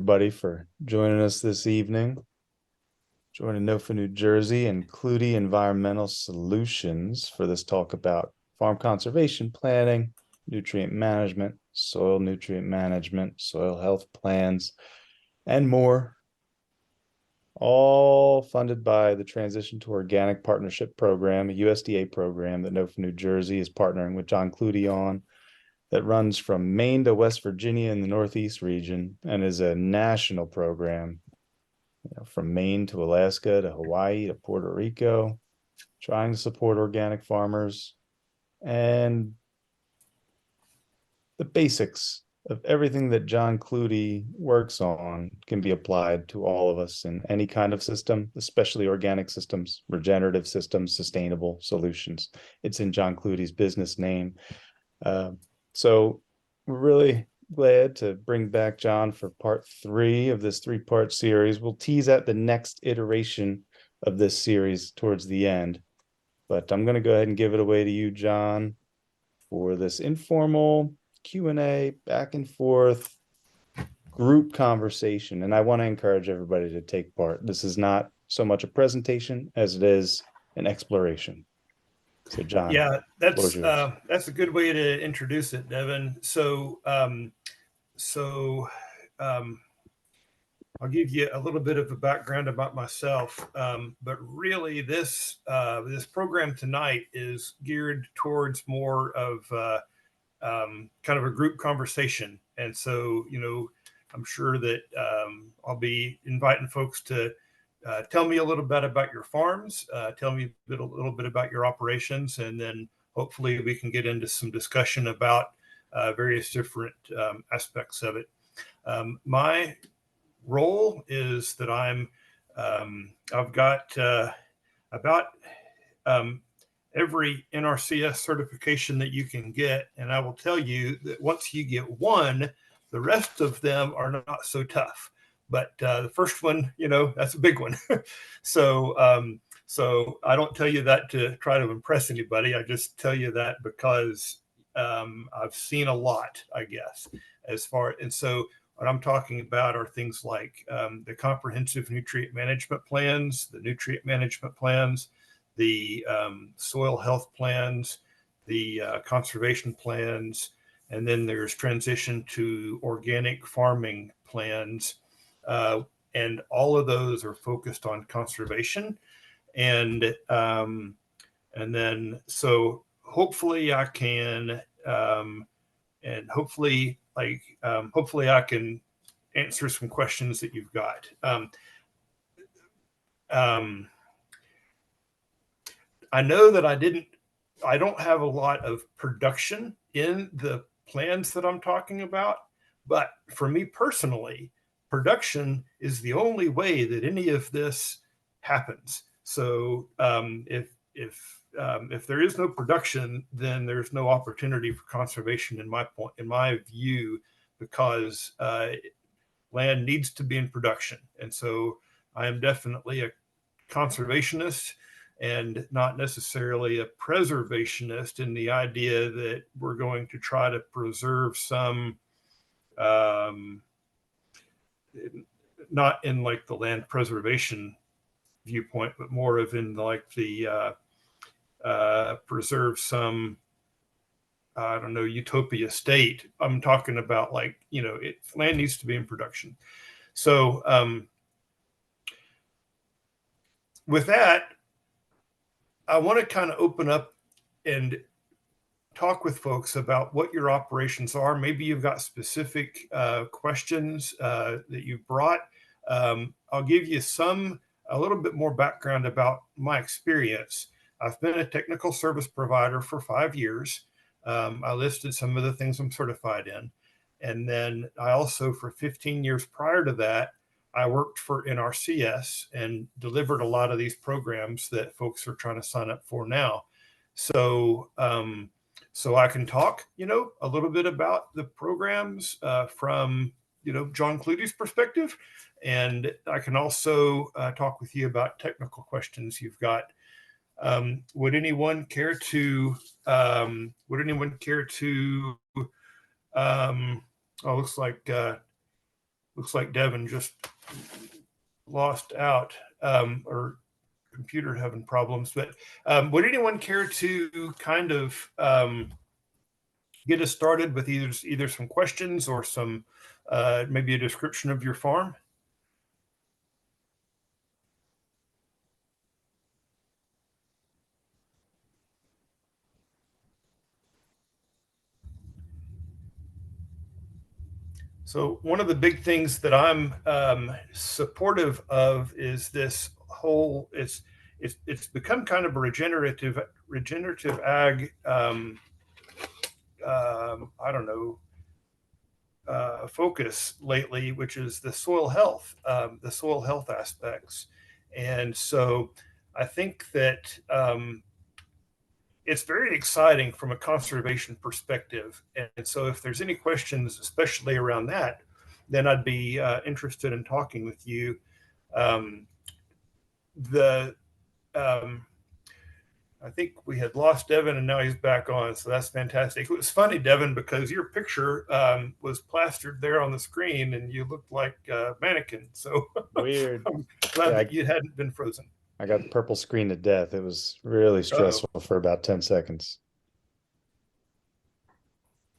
everybody for joining us this evening. Joining NOFA New Jersey and Kluthe Environmental Solutions for this talk about farm conservation planning, nutrient management, soil nutrient management, soil health plans, and more. All funded by the Transition to Organic Partnership Program, a USDA program that NOFA New Jersey is partnering with John Kluthe on, that runs from Maine to West Virginia in the Northeast region and is a national program, from Maine to Alaska to Hawaii to Puerto Rico, trying to support organic farmers. And the basics of everything that John Kluthe works on can be applied to all of us in any kind of system, especially organic systems, regenerative systems, sustainable solutions. It's in John Kluthe's business name. So we're really glad to bring back John for part 3 of this 3-part series. We'll tease out the next iteration of this series towards the end, but I'm going to go ahead and give it away to you, John, for this informal Q&A, back and forth group conversation. And I want to encourage everybody to take part. This is not so much a presentation as it is an exploration. So John, yeah, that's a good way to introduce it, Devin. So I'll give you a little bit of a background about myself, but really this program tonight is geared towards more of kind of a group conversation. And so, I'm sure that I'll be inviting folks to tell me a little bit about your farms, tell me a little bit about your operations, and then hopefully we can get into some discussion about various different aspects of it. My role is that I've got about every NRCS certification that you can get, and I will tell you that once you get one, the rest of them are not so tough. But the first one, that's a big one. So I don't tell you that to try to impress anybody. I just tell you that because I've seen a lot, I guess, and so what I'm talking about are things like the comprehensive nutrient management plans, the nutrient management plans, the soil health plans, the conservation plans, and then there's transition to organic farming plans. And all of those are focused on conservation. And then, so hopefully I can, hopefully I can answer some questions that you've got. I know that I don't have a lot of production in the plans that I'm talking about, but for me personally, production is the only way that any of this happens. So if there is no production, then there's no opportunity for conservation in my view, because land needs to be in production. And so I am definitely a conservationist and not necessarily a preservationist, in the idea that we're going to try to preserve some, not in like the land preservation viewpoint, but more of in like the preserve some, I don't know, utopia state. I'm talking about like, land needs to be in production. So with that, I want to kind of open up and talk with folks about what your operations are. Maybe you've got specific questions that you brought. I'll give you a little bit more background about my experience. I've been a technical service provider for 5 years. I listed some of the things I'm certified in. And then I also, for 15 years prior to that, I worked for NRCS and delivered a lot of these programs that folks are trying to sign up for now. So I can talk, a little bit about the programs from, John Kluthe's perspective. And I can also talk with you about technical questions you've got. Would anyone care to, looks like looks like Devin just lost out, or computer having problems. But would anyone care to kind of get us started with either some questions or some maybe a description of your farm? So one of the big things that I'm supportive of is this whole, it's become kind of a regenerative ag, I don't know, focus lately, which is the soil health aspects. And so I think that it's very exciting from a conservation perspective. And so if there's any questions, especially around that, then I'd be interested in talking with you. I think we had lost Devin and now he's back on. So that's fantastic. It was funny, Devin, because your picture was plastered there on the screen and you looked like a mannequin. So Weird. I'm glad that you hadn't been frozen. I got the purple screen to death. It was really stressful for about 10 seconds.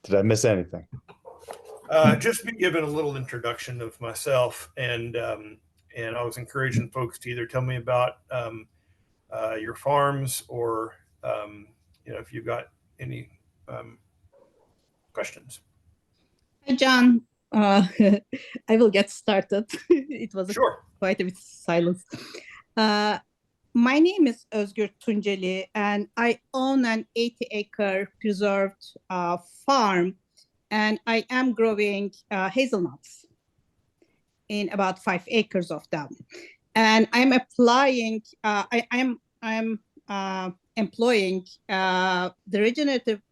Did I miss anything? Just be given a little introduction of myself, and I was encouraging folks to either tell me about your farms or if you've got any questions. Hi, John. I will get started. It was quite a bit silence. My name is Özgür Tunceli, and I own an 80-acre preserved farm, and I am growing hazelnuts in about 5 acres of them. And I'm applying, I'm employing the regenerative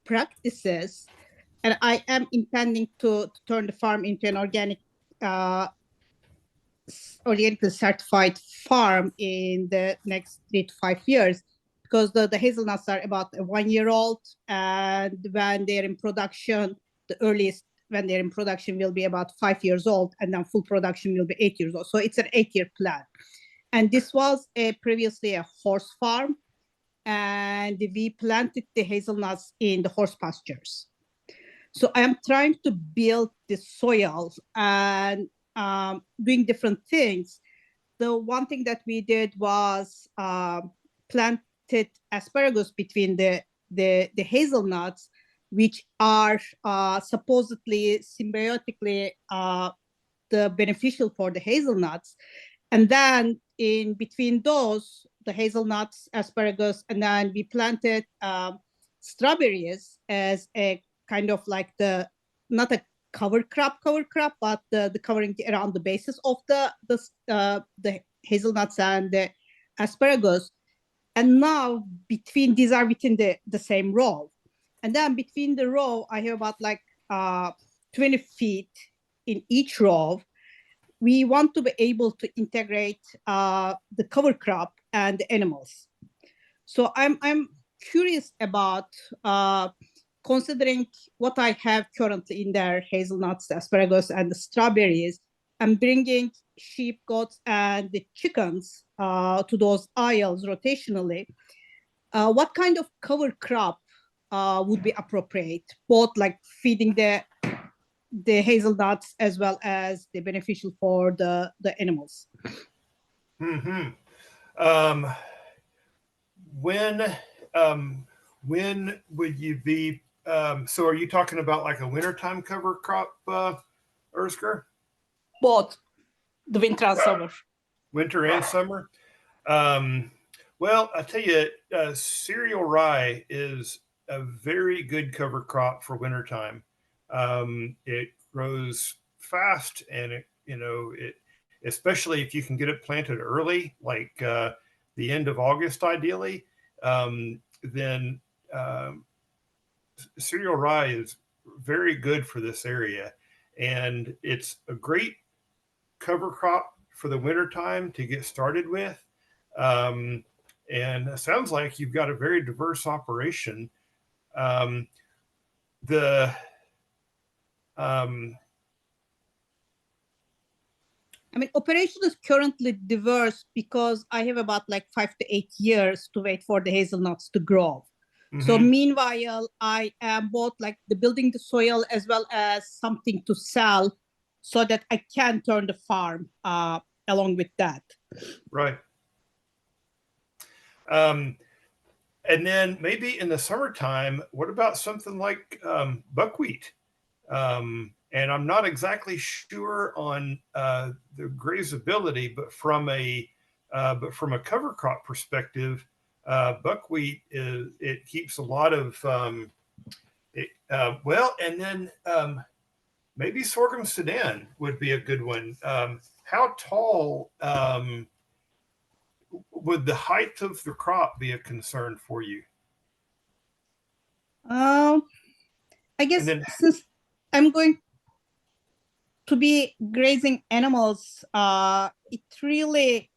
practices, and I am intending to turn the farm into an organically certified farm in the next 3 to 5 years, because the hazelnuts are about 1 year old, and when they're in production, the earliest when they're in production will be about 5 years old, and then full production will be 8 years old. So it's an 8-year plan. And this was previously a horse farm, and we planted the hazelnuts in the horse pastures. So I'm trying to build the soil and doing different things. The one thing that we did was planted asparagus between the hazelnuts, which are supposedly symbiotically the beneficial for the hazelnuts. And then in between those, the hazelnuts, asparagus, and then we planted strawberries as a kind of like not a cover crop, but the covering around the bases of the hazelnuts and the asparagus. And now these are within the same row. And then between the row, I have about like 20 feet in each row. We want to be able to integrate the cover crop and the animals. So I'm curious about considering what I have currently in there, hazelnuts, asparagus, and the strawberries, and bringing sheep, goats, and the chickens to those aisles rotationally. What kind of cover crop would be appropriate, both like feeding the hazelnuts as well as the beneficial for the animals? Mm-hmm. When would you be, so are you talking about like a wintertime cover crop, Özgür? Both, the winter and summer. Winter and summer? Well, I tell you, cereal rye is a very good cover crop for wintertime. It grows fast, and it especially if you can get it planted early, like the end of August, ideally, then cereal rye is very good for this area, and it's a great cover crop for the wintertime to get started with. And it sounds like you've got a very diverse operation. I mean, operation is currently diverse because I have about like 5 to 8 years to wait for the hazelnuts to grow. So meanwhile, I am both like the building the soil as well as something to sell so that I can turn the farm along with that. Right. And then maybe in the summertime, what about something like buckwheat? And I'm not exactly sure on the grazability, but from a cover crop perspective, buckwheat it keeps a lot of well, and then maybe sorghum Sudan would be a good one. How tall would the height of the crop be a concern for you? I guess then, since I'm going to be grazing animals, it really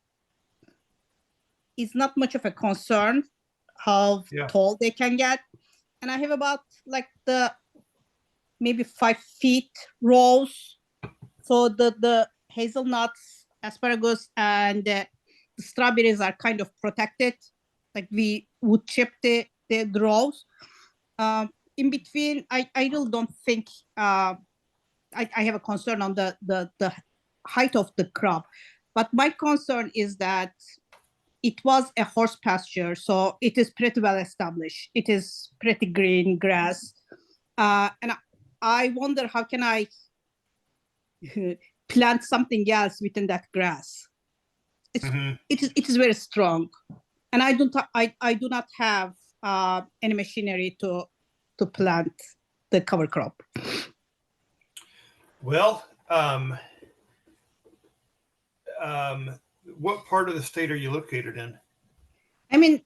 is not much of a concern how tall they can get. And I have about like the maybe 5 feet rows. So the hazelnuts, asparagus, and the strawberries are kind of protected. Like we would chip the rows. In between, I really don't think I have a concern on the height of the crop. But my concern is that it was a horse pasture, so it is pretty well established. It is pretty green grass. And I wonder how can I plant something else within that grass. It is very strong. And I do not have any machinery to plant the cover crop. Well, what part of the state are you located in? I mean,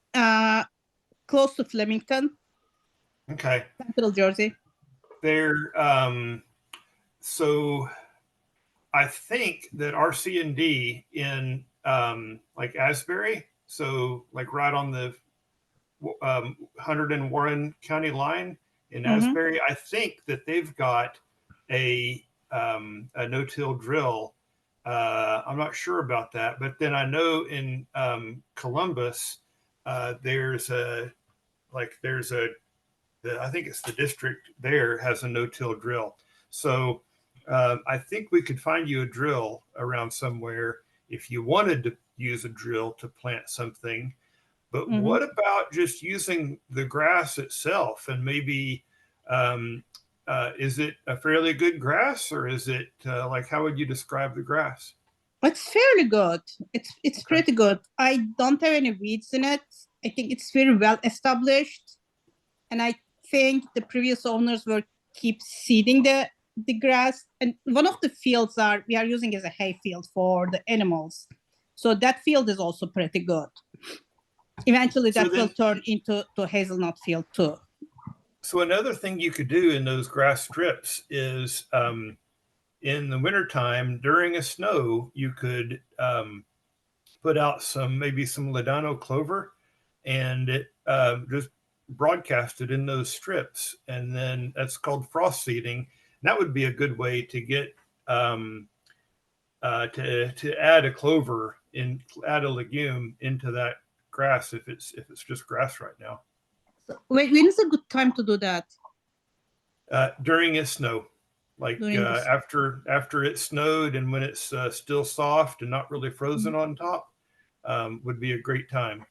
close to Flemington. Okay. Central Jersey. There, so I think that RC&D in like Asbury, so like right on the 100 and Warren County line in Asbury, I think that they've got a no-till drill. I'm not sure about that, but then I know in Columbus, there's I think it's the district there has a no-till drill. So I think we could find you a drill around somewhere if you wanted to use a drill to plant something. But what about just using the grass itself? And maybe is it a fairly good grass, or is it like, how would you describe the grass? It's fairly good. It's pretty good. I don't have any weeds in it. I think it's very well established, and I think the previous owners will keep seeding the grass. And one of the fields we are using as a hay field for the animals, so that field is also pretty good. Eventually, that will turn into hazelnut field too. So another thing you could do in those grass strips is in the wintertime during a snow, you could put out maybe some ladano clover and just broadcast it in those strips. And then that's called frost seeding. And that would be a good way to get to add a clover add a legume into that grass if it's just grass right now. So when is a good time to do that? During a snow, like after it snowed and when it's still soft and not really frozen on top, would be a great time.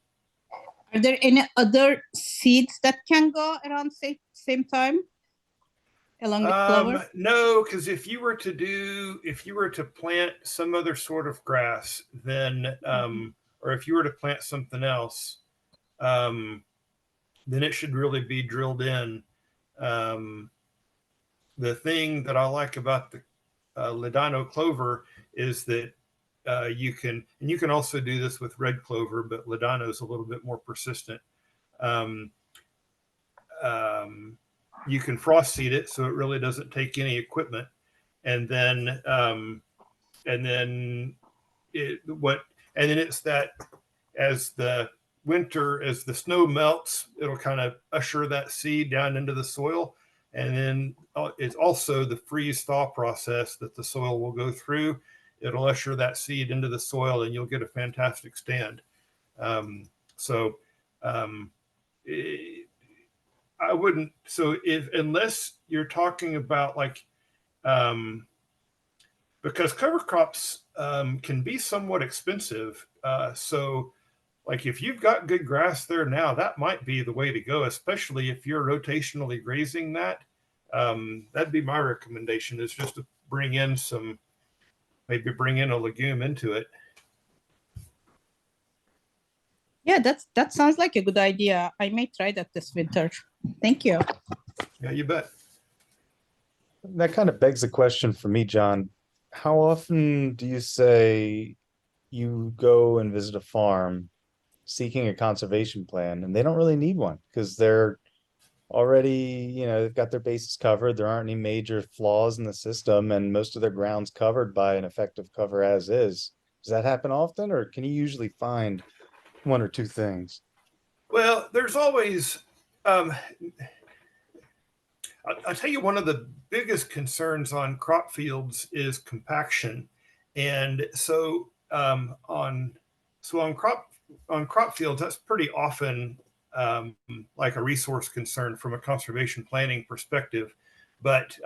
Are there any other seeds that can go around same time along with clover? No, because if you were to plant some other sort of grass, then or if you were to plant something else, then it should really be drilled in. The thing that I like about the ladano clover is that you can also do this with red clover, but ladano is a little bit more persistent. You can frost seed it, so it really doesn't take any equipment, and then it's that as the snow melts, it'll kind of usher that seed down into the soil. And then it's also the freeze thaw process that the soil will go through it'll usher that seed into the soil and you'll get a fantastic stand. So I wouldn't, so unless you're talking about like, because cover crops can be somewhat expensive. So like if you've got good grass there now, that might be the way to go, especially if you're rotationally grazing that. That'd be my recommendation, is just to bring in maybe bring in a legume into it. Yeah, that sounds like a good idea. I may try that this winter. Thank you. Yeah, you bet. That kind of begs the question for me, John. How often do you say you go and visit a farm seeking a conservation plan and they don't really need one because they're already, they've got their bases covered. There aren't any major flaws in the system and most of their ground's covered by an effective cover as is. Does that happen often, or can you usually find one or two things? Well, there's always, I'll tell you, one of the biggest concerns on crop fields is compaction. And so on crop fields, that's pretty often like a resource concern from a conservation planning perspective. But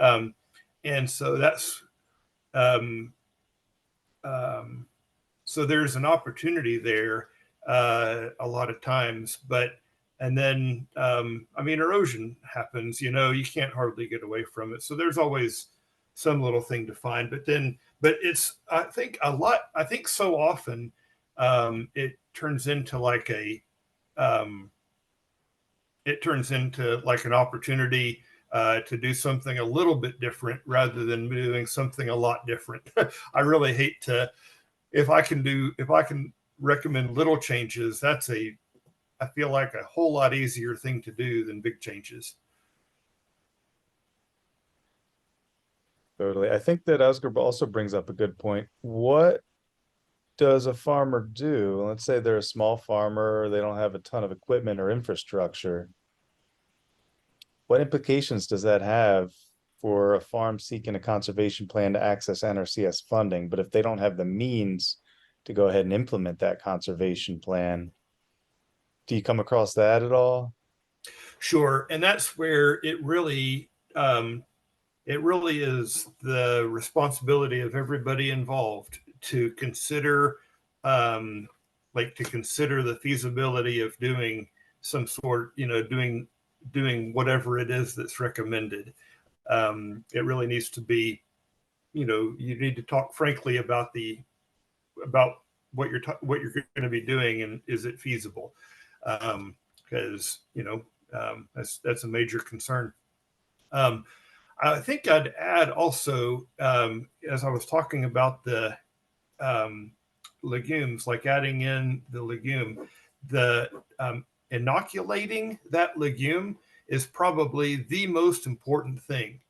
and so that's so there's an opportunity there a lot of times. And then I mean, erosion happens, you can't hardly get away from it. So there's always some little thing to find. But it's, I think so often it turns into like an opportunity to do something a little bit different rather than doing something a lot different. I really hate to, if I can recommend little changes, I feel like a whole lot easier thing to do than big changes. Totally. I think that Oscar also brings up a good point. What does a farmer do? Let's say they're a small farmer, they don't have a ton of equipment or infrastructure. What implications does that have for a farm seeking a conservation plan to access NRCS funding? But if they don't have the means to go ahead and implement that conservation plan, do you come across that at all? Sure. And that's where it really is the responsibility of everybody involved to consider the feasibility of doing some sort, doing whatever it is that's recommended. It really needs to be, you need to talk frankly about what you're going to be doing, and is it feasible? Because that's a major concern. I think I'd add also, as I was talking about the legumes, like adding in the legume, the inoculating that legume is probably the most important thing.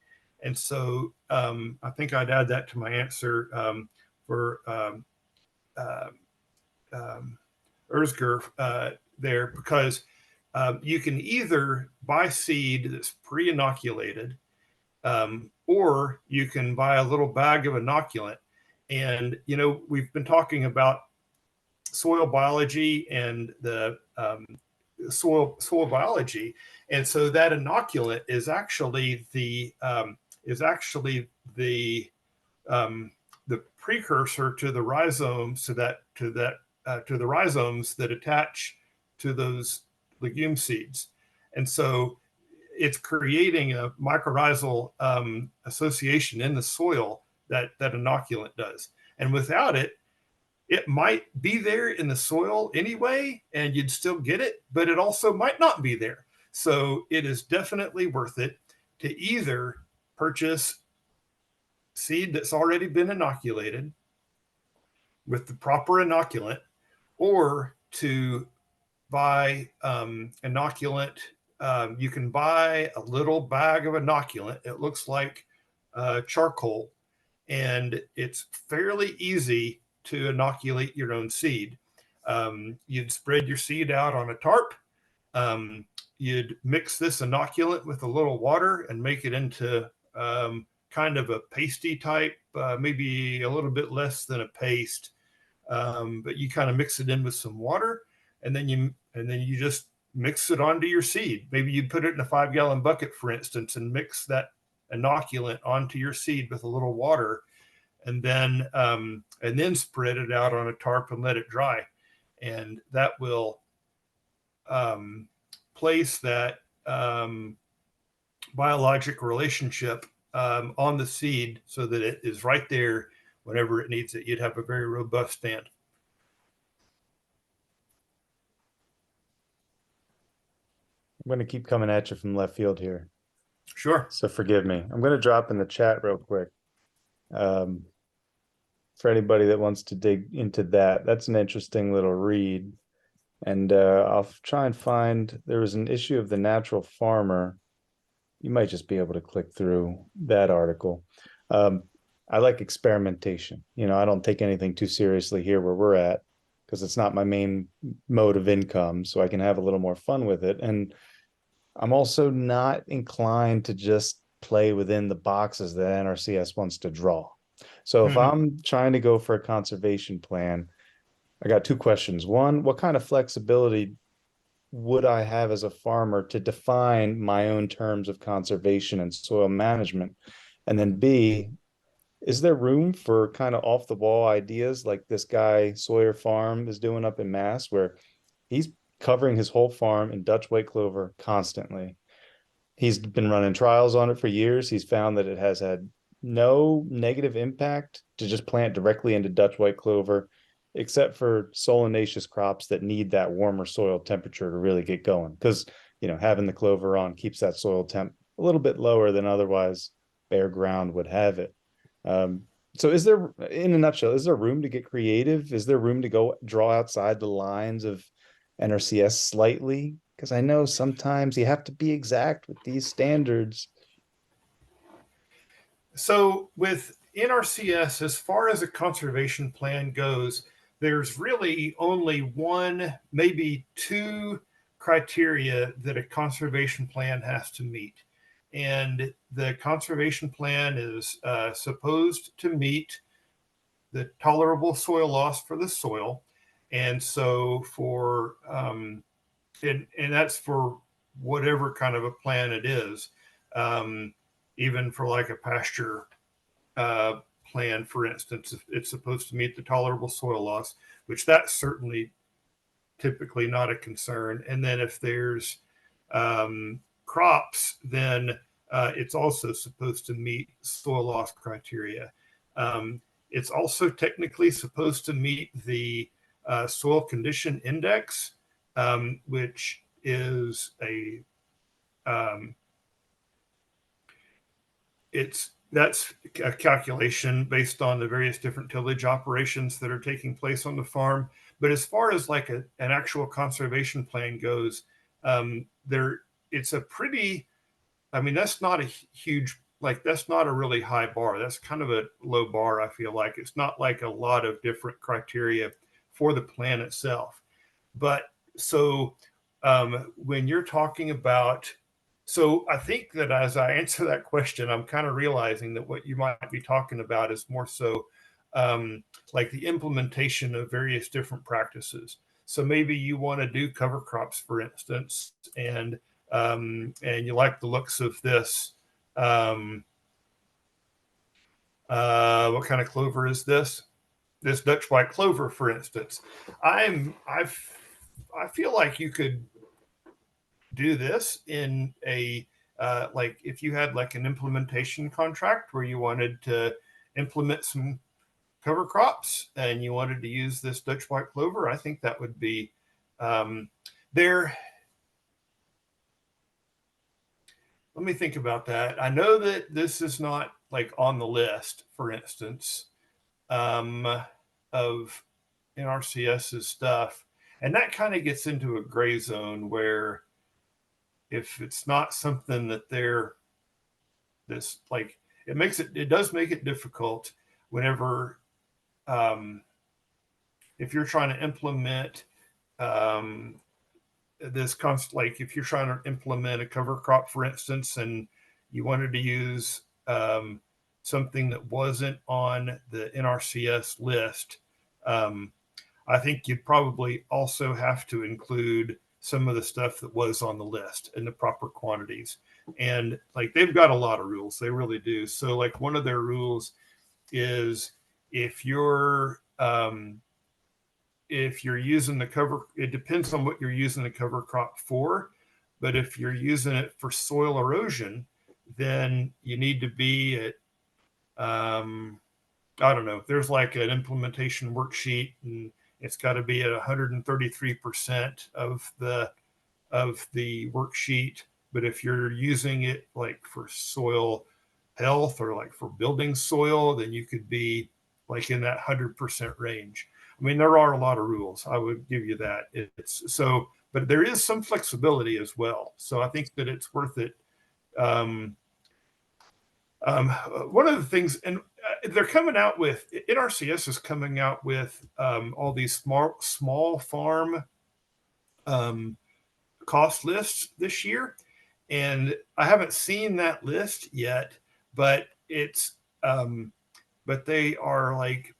And so I think I'd add that to my answer for Erzger there, because you can either buy seed that's pre-inoculated, or you can buy a little bag of inoculant. And, we've been talking about soil biology and the soil biology. And so that inoculant is actually the precursor to the rhizomes, to the rhizomes that attach to those legume seeds. And so it's creating a mycorrhizal association in the soil that inoculant does. And without it, it might be there in the soil anyway, and you'd still get it, but it also might not be there. So it is definitely worth it to either purchase seed that's already been inoculated with the proper inoculant, or to buy inoculant. You can buy a little bag of inoculant. It looks like charcoal, and it's fairly easy to inoculate your own seed. You'd spread your seed out on a tarp. You'd mix this inoculant with a little water and make it into kind kind of a pasty type, maybe a little bit less than a paste, but you kind of mix it in with some water, and then you just mix it onto your seed. Maybe you put it in a 5-gallon bucket, for instance, and mix that inoculant onto your seed with a little water, and then spread it out on a tarp and let it dry. And that will place that biologic relationship on the seed so that it is right there whenever it needs it. You'd have a very robust stand. I'm going to keep coming at you from left field here, Sure. so forgive me. I'm going to drop in the chat real quick. For anybody that wants to dig into that, that's an interesting little read. And I'll try and find, there was an issue of the Natural Farmer. You might just be able to click through that article. I like experimentation. You know, I don't take anything too seriously here where we're at, because it's not my main mode of income, so I can have a little more fun with it. And I'm also not inclined to just play within the boxes that NRCS wants to draw. So if I'm trying to go for a conservation plan, I got two questions. One, what kind of flexibility would I have as a farmer to define my own terms of conservation and soil management? And then B, is there room for kind of off the wall ideas like this guy Sawyer Farm is doing up in Mass, where he's covering his whole farm in Dutch white clover constantly? He's been running trials on it for years. He's found that it has had no negative impact to just plant directly into Dutch white clover, except for solanaceous crops that need that warmer soil temperature to really get going. Because, you know, having the clover on keeps that soil temp a little bit lower than otherwise bare ground would have it. So is there, in a nutshell, is there room to get creative? Is there room to go draw outside the lines of NRCS slightly? Because I know sometimes you have to be exact with these standards. So with NRCS, as far as a conservation plan goes, there's really only one, maybe two criteria that a conservation plan has to meet. And the conservation plan is supposed to meet the tolerable soil loss for the soil. And so for, and that's for whatever kind of a plan it is. Even for like a pasture plan, for instance, it's supposed to meet the tolerable soil loss, which that's certainly typically not a concern. And then if there's crops, then it's also supposed to meet soil loss criteria. It's also technically supposed to meet the soil condition index, which is a that's a calculation based on the various different tillage operations that are taking place on the farm. But as far as like an actual conservation plan goes, it's a pretty, I mean, that's not a huge, like, that's not a really high bar. That's kind of a low bar, I feel like. It's not like a lot of different criteria for the plan itself. But so when you're talking about, so I think that as I answer that question, I'm kind of realizing that what you might be talking about is more so like the implementation of various different practices. So maybe you want to do cover crops, for instance, and you like the looks of this. What kind of clover is this? This Dutch white clover, for instance. I feel like you could do this in a like if you had like an implementation contract where you wanted to implement some cover crops and you wanted to use this Dutch white clover. I think that would be there. Let me think about that. I know that this is not like on the list, for instance, of NRCS's stuff, and that kind of gets into a gray zone where if it's not something that they're this like, it does make it difficult whenever if you're trying to implement this concept, like if you're trying to implement a cover crop, for instance, and you wanted to use something that wasn't on the NRCS list, I think you'd probably also have to include some of the stuff that was on the list in the proper quantities. And like, they've got a lot of rules, they really do. So like, one of their rules is if you're using the cover, it depends on what you're using the cover crop for, but if you're using it for soil erosion, then you need to be at, I don't know, there's like an implementation worksheet, and it's got to be at 133% of the worksheet. But if you're using it like for soil health or like for building soil, then you could be like in that 100% range. I mean, there are a lot of rules, I would give you that. It's so, but there is some flexibility as well. So I think that it's worth it. One of the things, and they're coming out with, NRCS is coming out with all these small farm cost lists this year. And I haven't seen that list yet, but it's, but they are like,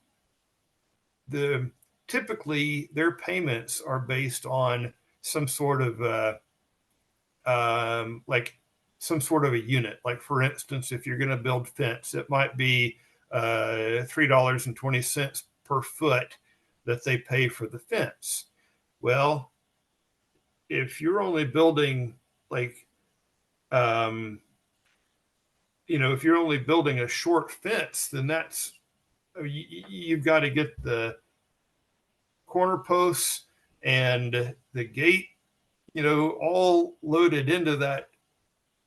typically their payments are based on some sort of like some sort of a unit. Like, for instance, if you're going to build fence, it might be $3.20 per foot that they pay for the fence. Well, if you're only building like, if you're only building a short fence, then that's, you've got to get the corner posts and the gate, all loaded into that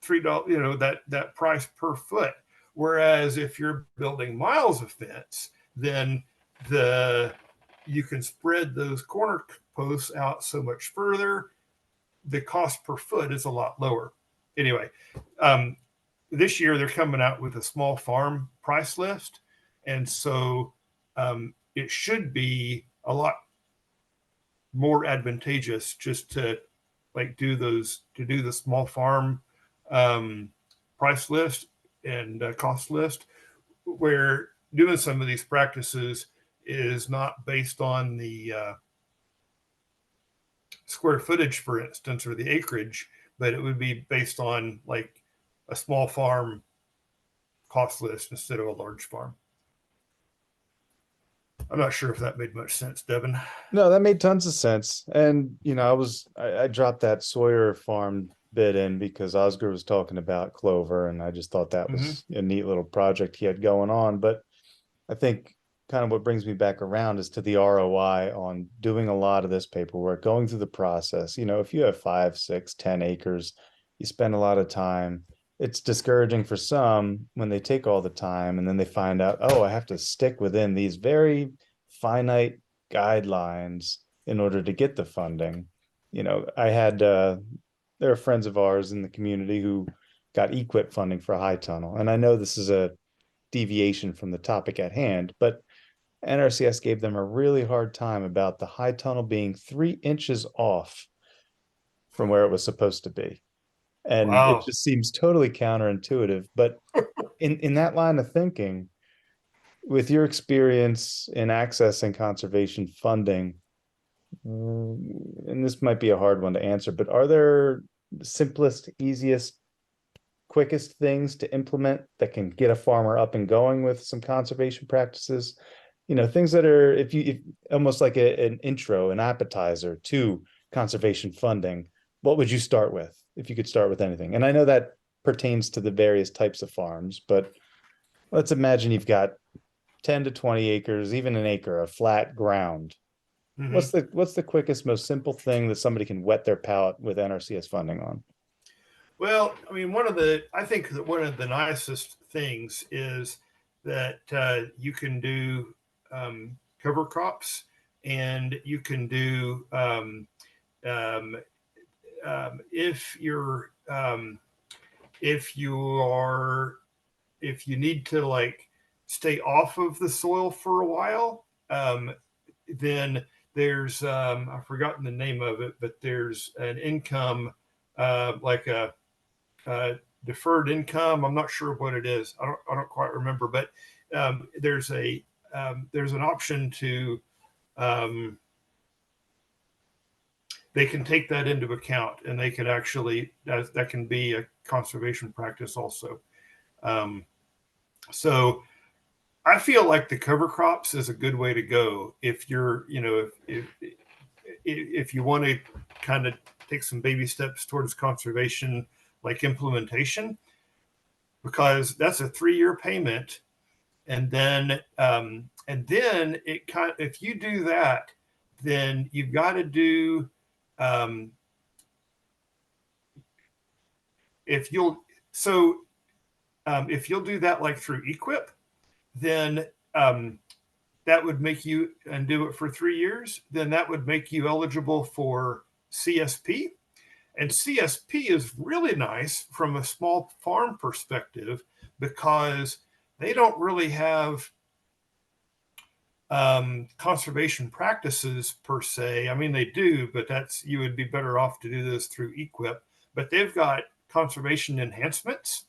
$3, that price per foot. Whereas if you're building miles of fence, then you can spread those corner posts out so much further. The cost per foot is a lot lower. Anyway, this year they're coming out with a small farm price list. And so it should be a lot more advantageous just to like do the small farm price list and cost list, where doing some of these practices is not based on the square footage, for instance, or the acreage, but it would be based on like a small farm cost list instead of a large farm. I'm not sure if that made much sense, Devin. No, that made tons of sense. And, I dropped that Sawyer farm bit in because Oscar was talking about clover, and I just thought that was a neat little project he had going on. But I think kind of what brings me back around is to the ROI on doing a lot of this paperwork, going through the process. If you have 5, 6, 10 acres, you spend a lot of time. It's discouraging for some when they take all the time and then they find out, oh, I have to stick within these very finite guidelines in order to get the funding. I had, there are friends of ours in the community who got EQIP funding for a high tunnel. And I know this is a deviation from the topic at hand, but NRCS gave them a really hard time about the high tunnel being 3 inches off from where it was supposed to be. And Wow. it just seems totally counterintuitive. But in that line of thinking, with your experience in accessing conservation funding, and this might be a hard one to answer, but are there simplest, easiest, quickest things to implement that can get a farmer up and going with some conservation practices? Things that are, if almost like an intro, an appetizer to conservation funding, what would you start with if you could start with anything? And I know that pertains to the various types of farms, but let's imagine you've got 10 to 20 acres, even an acre of flat ground. What's the quickest, most simple thing that somebody can whet their palate with NRCS funding on? Well, I mean, I think that one of the nicest things is that you can do cover crops, and you can do if you need to like stay off of the soil for a while, then there's I've forgotten the name of it, but there's an income that deferred income. I'm not sure what it is. I don't quite remember, but there's an option to they can take that into account, and they can actually that can be a conservation practice also. So I feel like the cover crops is a good way to go if you're, if you want to kind of take some baby steps towards conservation, like implementation, because that's a 3-year payment. And then if you do that, then you've got to do, if you'll do that like through EQIP, then that would make you, and do it for 3 years, then that would make you eligible for CSP. And CSP is really nice from a small farm perspective because they don't really have conservation practices per se. I mean, they do, but you would be better off to do this through EQIP. But they've got conservation enhancements,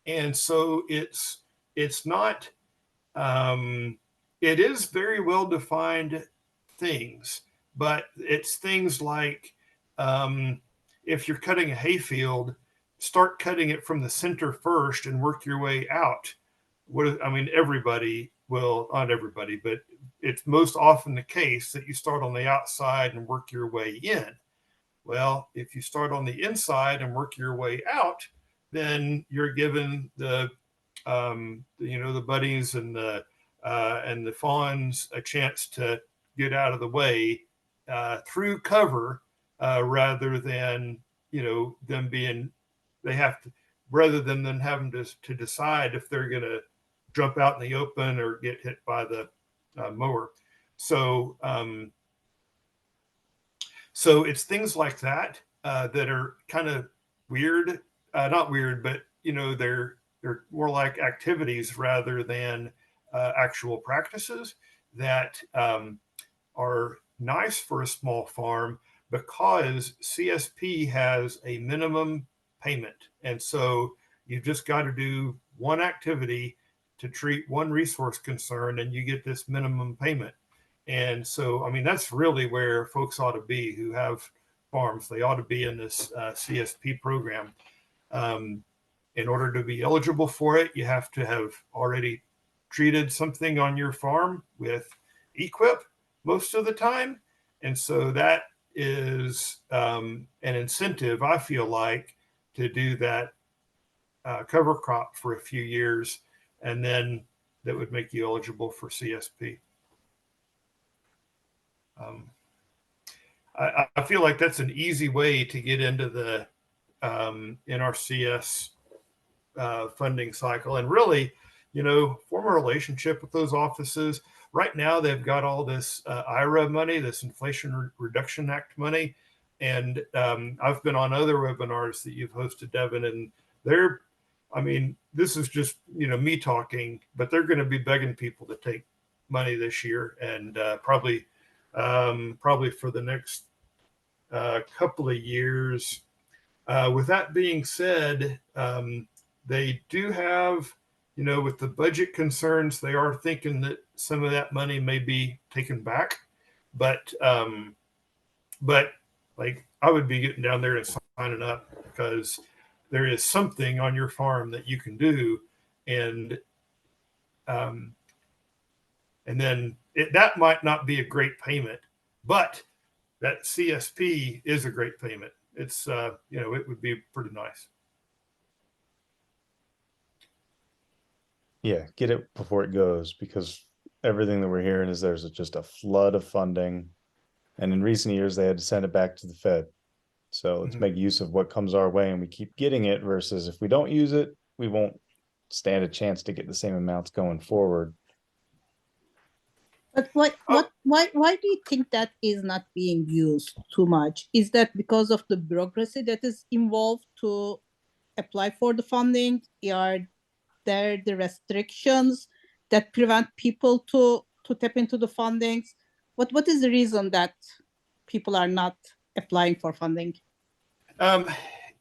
and so it's not. It is very well defined things, but it's things like if you're cutting a hayfield, start cutting it from the center first and work your way out. Everybody will, not everybody, but it's most often the case that you start on the outside and work your way in. Well, if you start on the inside and work your way out, then you're given the buddies and the fawns a chance to get out of the way through cover, rather than them being, they have to, rather than them having to decide if they're going to jump out in the open or get hit by the mower. So it's things like that that are kind of weird, not weird, but they're more like activities rather than actual practices that are nice for a small farm, because CSP has a minimum payment. And so you've just got to do one activity to treat one resource concern, and you get this minimum payment. And so, that's really where folks ought to be who have farms. They ought to be in this CSP program. In order to be eligible for it, you have to have already treated something on your farm with EQIP most of the time. And so that is an incentive, I feel like, to do that cover crop for a few years, and then that would make you eligible for CSP. I feel like that's an easy way to get into the NRCS funding cycle, and really, form a relationship with those offices. Right now, they've got all this IRA money, this Inflation Reduction Act money, and I've been on other webinars that you've hosted, Devin, and this is just me talking, but they're going to be begging people to take money this year, and probably for the next couple of years. With that being said, they do have, with the budget concerns, they are thinking that some of that money may be taken back, but like I would be getting down there and signing up, because there is something on your farm that you can do, and then that might not be a great payment, but that CSP is a great payment. It's it would be pretty nice. Yeah, get it before it goes, because everything that we're hearing is there's just a flood of funding, and in recent years they had to send it back to the Fed. So let's make use of what comes our way, and we keep getting it, versus if we don't use it, we won't stand a chance to get the same amounts going forward. But why do you think that is not being used too much? Is that because of the bureaucracy that is involved to apply for the funding? Are there the restrictions that prevent people to tap into the fundings? What is the reason that people are not applying for funding?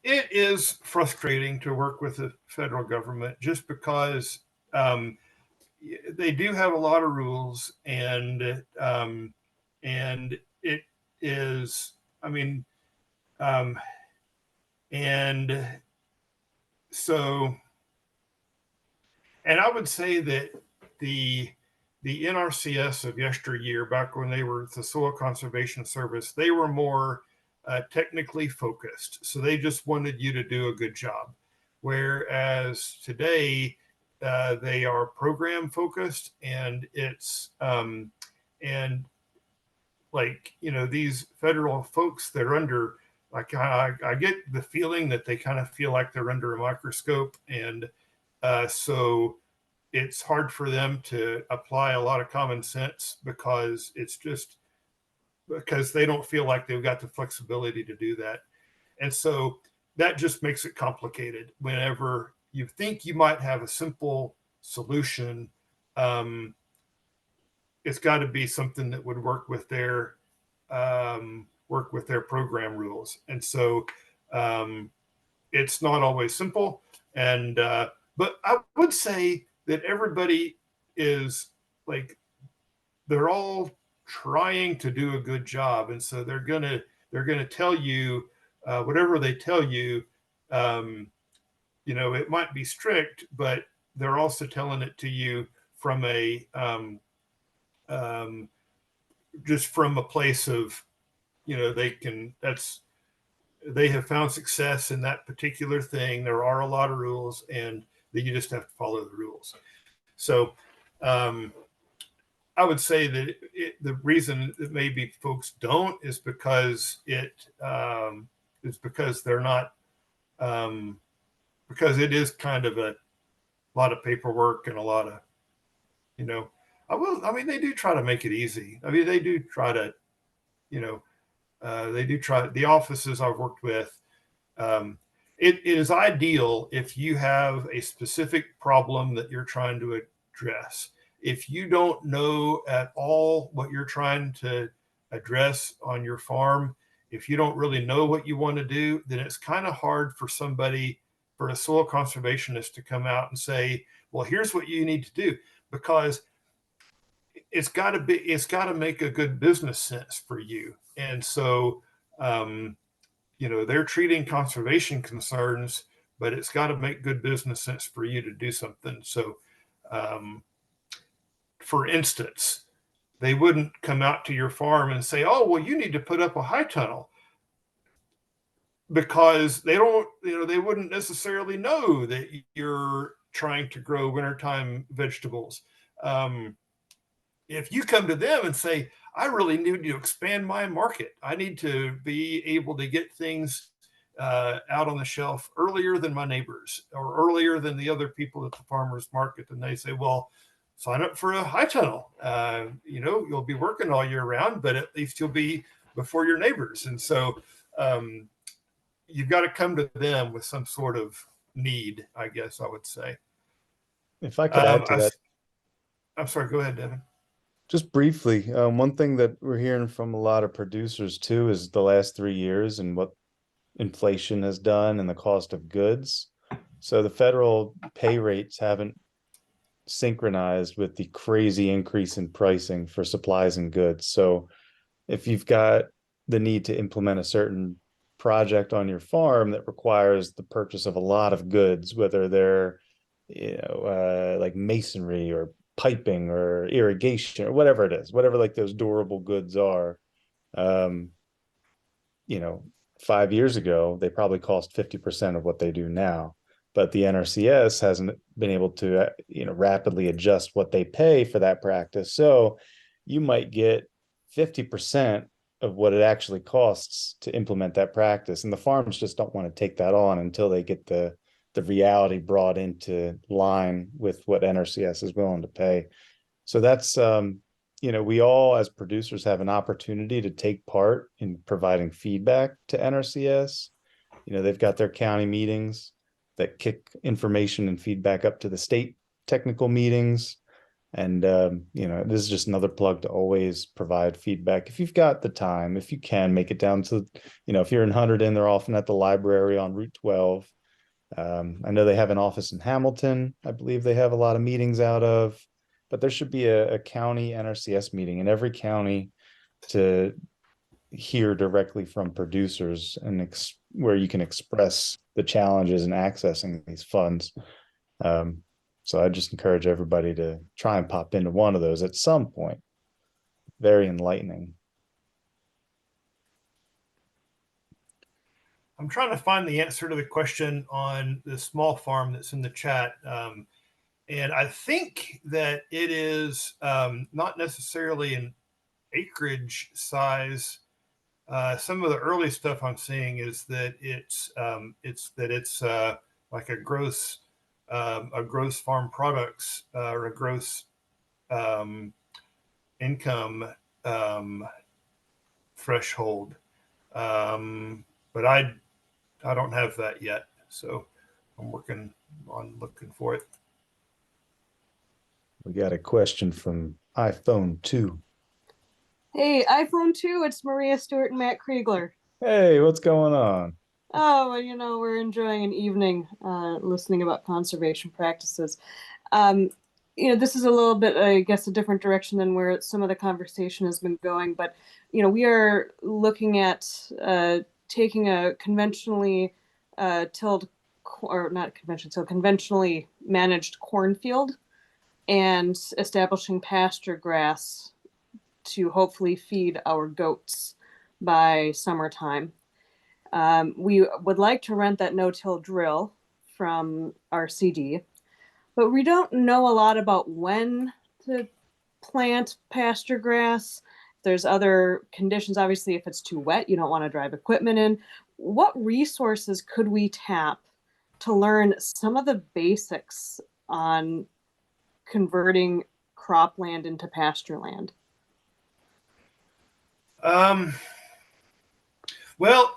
it is frustrating to work with the federal government just because they do have a lot of rules, and it is, I mean, and so, and I would say that the NRCS of yesteryear, back when they were the Soil Conservation Service, they were more technically focused. So they just wanted you to do a good job. Whereas today, they are program focused, and it's and like, you know, these federal folks, they're under, like, I get the feeling that they kind of feel like they're under a microscope, and so it's hard for them to apply a lot of common sense because they don't feel like they've got the flexibility to do that. And so that just makes it complicated. Whenever you think you might have a simple solution, it's got to be something that would work with their program rules. And so it's not always simple. And but I would say that everybody is, like, they're all trying to do a good job, and so they're gonna tell you whatever they tell you. You know, it might be strict, but they're also telling it to you from a just from a place of, you know, they have found success in that particular thing. There are a lot of rules, and that you just have to follow the rules. So I would say that the reason that maybe folks don't is because because they're not, because it is kind of a lot of paperwork and a lot of, you know, I mean, they do try to make it easy. I mean, they do try to, you know, the offices I've worked with. It is ideal if you have a specific problem that you're trying to address. If you don't know at all what you're trying to address on your farm, if you don't really know what you want to do, then it's kind of hard for a soil conservationist to come out and say, well, here's what you need to do, because it's got to make a good business sense for you. And so, you know, they're treating conservation concerns, but it's got to make good business sense for you to do something. So, for instance, they wouldn't come out to your farm and say, oh, well, you need to put up a high tunnel, because they don't, you know, they wouldn't necessarily know that you're trying to grow wintertime vegetables. If you come to them and say, I really need to expand my market, I need to be able to get things out on the shelf earlier than my neighbors or earlier than the other people at the farmers market, and they say, well, sign up for a high tunnel. You know, you'll be working all year round, but at least you'll be before your neighbors. And so you've got to come to them with some sort of need, I guess I would say. If I could add to that. I'm sorry, go ahead, Devin. Just briefly, one thing that we're hearing from a lot of producers too is the last 3 years and what inflation has done and the cost of goods. So the federal pay rates haven't synchronized with the crazy increase in pricing for supplies and goods. So if you've got the need to implement a certain project on your farm that requires the purchase of a lot of goods, whether they're, you know, like masonry or piping or irrigation or whatever it is, whatever like those durable goods are, you know, 5 years ago, they probably cost 50% of what they do now. But the NRCS hasn't been able to, you know, rapidly adjust what they pay for that practice. So you might get 50% of what it actually costs to implement that practice. And the farms just don't want to take that on until they get the reality brought into line with what NRCS is willing to pay. So that's, you know, we all as producers have an opportunity to take part in providing feedback to NRCS. You know, they've got their county meetings that kick information and feedback up to the state technical meetings. And, this is just another plug to always provide feedback. If you've got the time, if you can make it down to, if you're in Hunterdon, they're often at the library on Route 12. I know they have an office in Hamilton. I believe they have a lot of meetings out of, but there should be a county NRCS meeting in every county to hear directly from producers and where you can express the challenges in accessing these funds. So I just encourage everybody to try and pop into one of those at some point. Very enlightening. I'm trying to find the answer to the question on the small farm that's in the chat. And I think that it is not necessarily an acreage size. Some of the early stuff I'm seeing is that it's like a gross farm products or a gross income threshold. But I don't have that yet, so I'm working on looking for it. We got a question from iPhone 2. Hey, iPhone 2, it's Maria Stewart and Matt Kriegler. Hey, what's going on? Oh, well, we're enjoying an evening listening about conservation practices. This is a little bit, I guess, a different direction than where some of the conversation has been going. But, we are looking at taking a conventionally conventionally managed cornfield and establishing pasture grass to hopefully feed our goats by summertime. We would like to rent that no-till drill from RCD, but we don't know a lot about when to plant pasture grass. There's other conditions. Obviously, if it's too wet, you don't want to drive equipment in. What resources could we tap to learn some of the basics on converting cropland into pasture land? Well,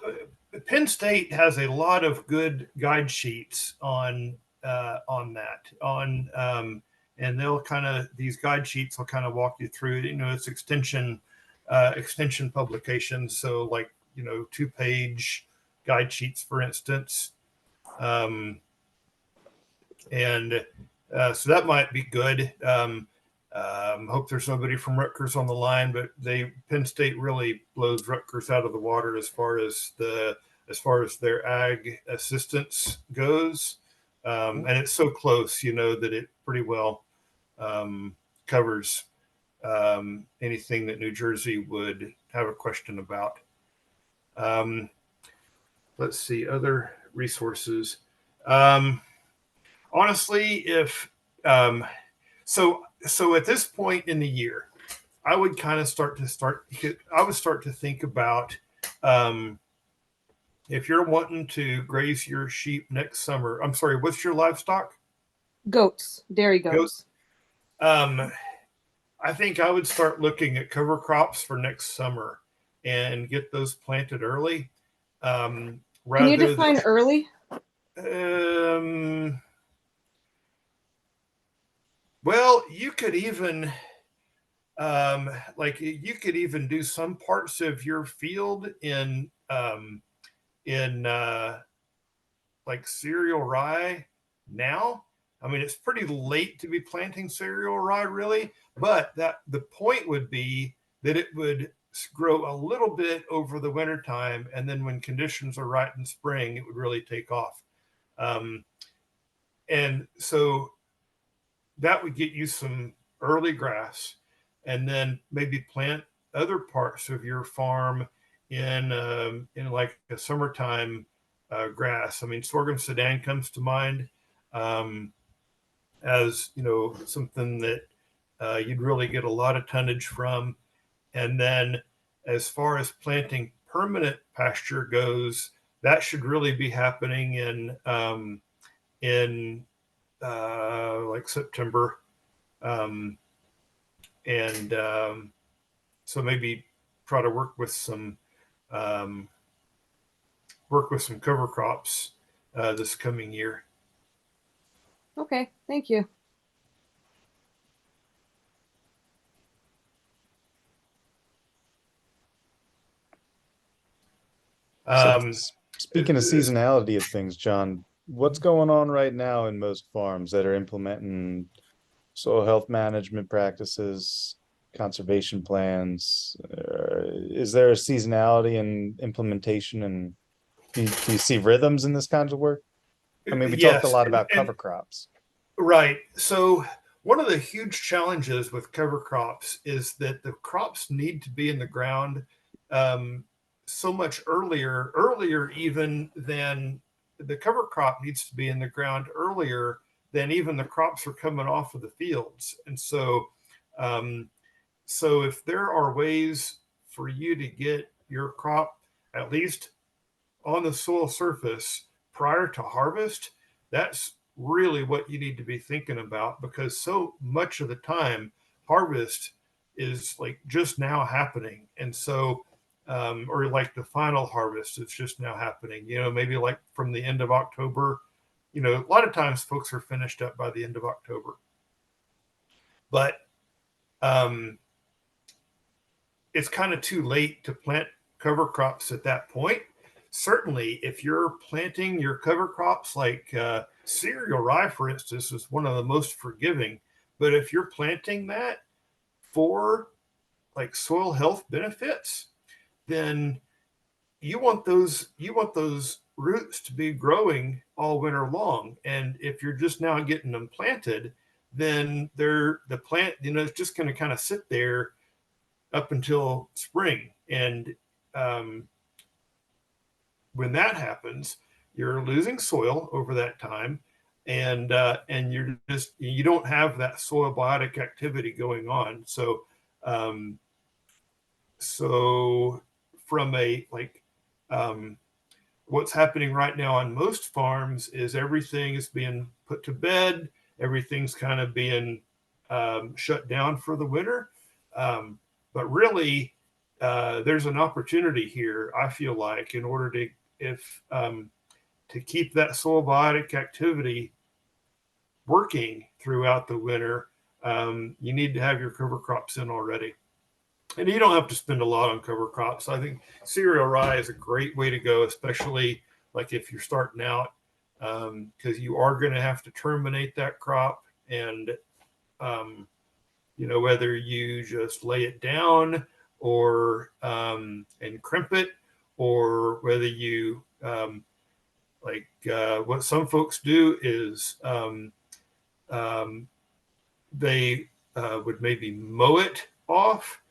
Penn State has a lot of good guide sheets on that. And these guide sheets will kind of walk you through. It's extension publications, so 2-page guide sheets, for instance. So that might be good. Hope there's nobody from Rutgers on the line, but Penn State really blows Rutgers out of the water as far as their ag assistance goes. And it's so close, that it pretty well covers anything that New Jersey would have a question about. Let's see, other resources. Honestly, so at this point in the year, I would start to think about if you're wanting to graze your sheep next summer. I'm sorry, what's your livestock? Goats, dairy goats. I think I would start looking at cover crops for next summer and get those planted early. Can you define early? Well, you could even do some parts of your field in cereal rye now. I mean, it's pretty late to be planting cereal rye, really, but the point would be that it would grow a little bit over the winter time, and then when conditions are right in spring, it would really take off. And so that would get you some early grass, and then maybe plant other parts of your farm in like a summertime grass. I mean, sorghum sudan comes to mind as something that you'd really get a lot of tonnage from. And then as far as planting permanent pasture goes, that should really be happening in September. So maybe try to work with some cover crops this coming year. Okay, thank you. So Um, speaking of seasonality of things, John, what's going on right now in most farms that are implementing soil health management practices, conservation plans? Is there a seasonality in implementation, and do you see rhythms in this kind of work? I mean, we talked a yes, lot about and cover crops. right. So one of the huge challenges with cover crops is that the crops need to be in the ground so much earlier even than the cover crop needs to be in the ground earlier than even the crops are coming off of the fields. And so, so if there are ways for you to get your crop at least on the soil surface prior to harvest, that's really what you need to be thinking about, because so much of the time harvest is like just now happening. And so, or like the final harvest is just now happening, maybe like from the end of October. A lot of times folks are finished up by the end of October. But it's kind of too late to plant cover crops at that point. Certainly, if you're planting your cover crops like cereal rye, for instance, is one of the most forgiving. But if you're planting that for like soil health benefits, then you want those roots to be growing all winter long. And if you're just now getting them planted, then the plant, it's just going to kind of sit there up until spring. And when that happens, you're losing soil over that time, and you don't have that soil biotic activity going on. So so from what's happening right now on most farms is everything is being put to bed, everything's kind of being shut down for the winter. But really, there's an opportunity here, I feel like, in order to keep that soil biotic activity working throughout the winter. You need to have your cover crops in already. And you don't have to spend a lot on cover crops. I think cereal rye is a great way to go, especially like if you're starting out, because you are going to have to terminate that crop. And whether you just lay it down or and crimp it, or whether you what some folks do is they would maybe mow it off.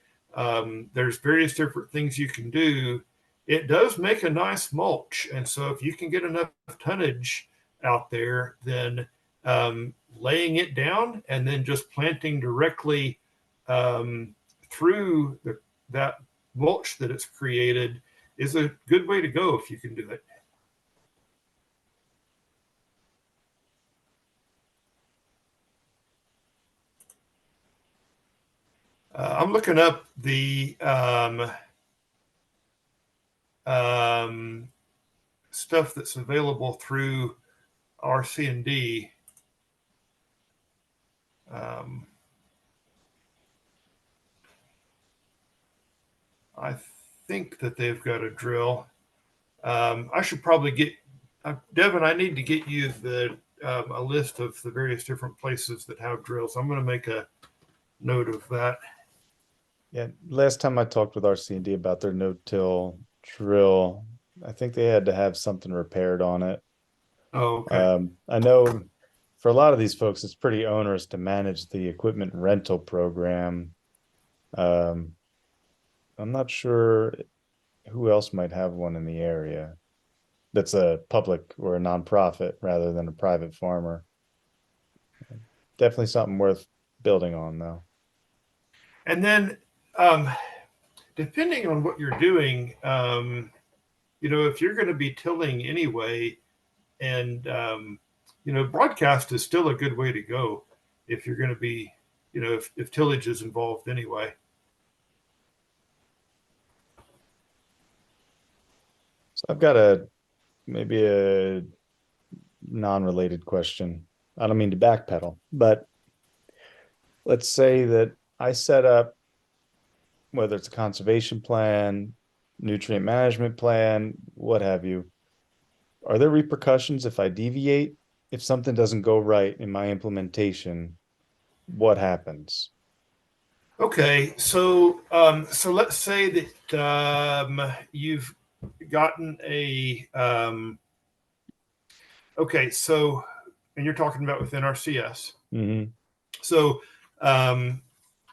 There's various different things you can do. It does make a nice mulch, and so if you can get enough tonnage out there, then laying it down and then just planting directly through that mulch that it's created is a good way to go if you can do it. I'm looking up the stuff that's available through RC&D. I think that they've got a drill. I should probably get Devin. I need to get you a list of the various different places that have drills. I'm going to make a note of that. Yeah, last time I talked with RC&D about their no-till drill, I think they had to have something repaired on it. Oh, okay. I know for a lot of these folks, it's pretty onerous to manage the equipment rental program. I'm not sure who else might have one in the area that's a public or a nonprofit rather than a private farmer. Definitely something worth building on, though. And then, depending on what you're doing, if you're going to be tilling anyway, and broadcast is still a good way to go if you're going to be, if tillage is involved anyway. So I've got maybe a non-related question. I don't mean to backpedal, but let's say that I set up, whether it's a conservation plan, nutrient management plan, what have you. Are there repercussions if I deviate? If something doesn't go right in my implementation, what happens? Okay, so so let's say that you've gotten a okay, so and you're talking about with NRCS. Mm-hmm. So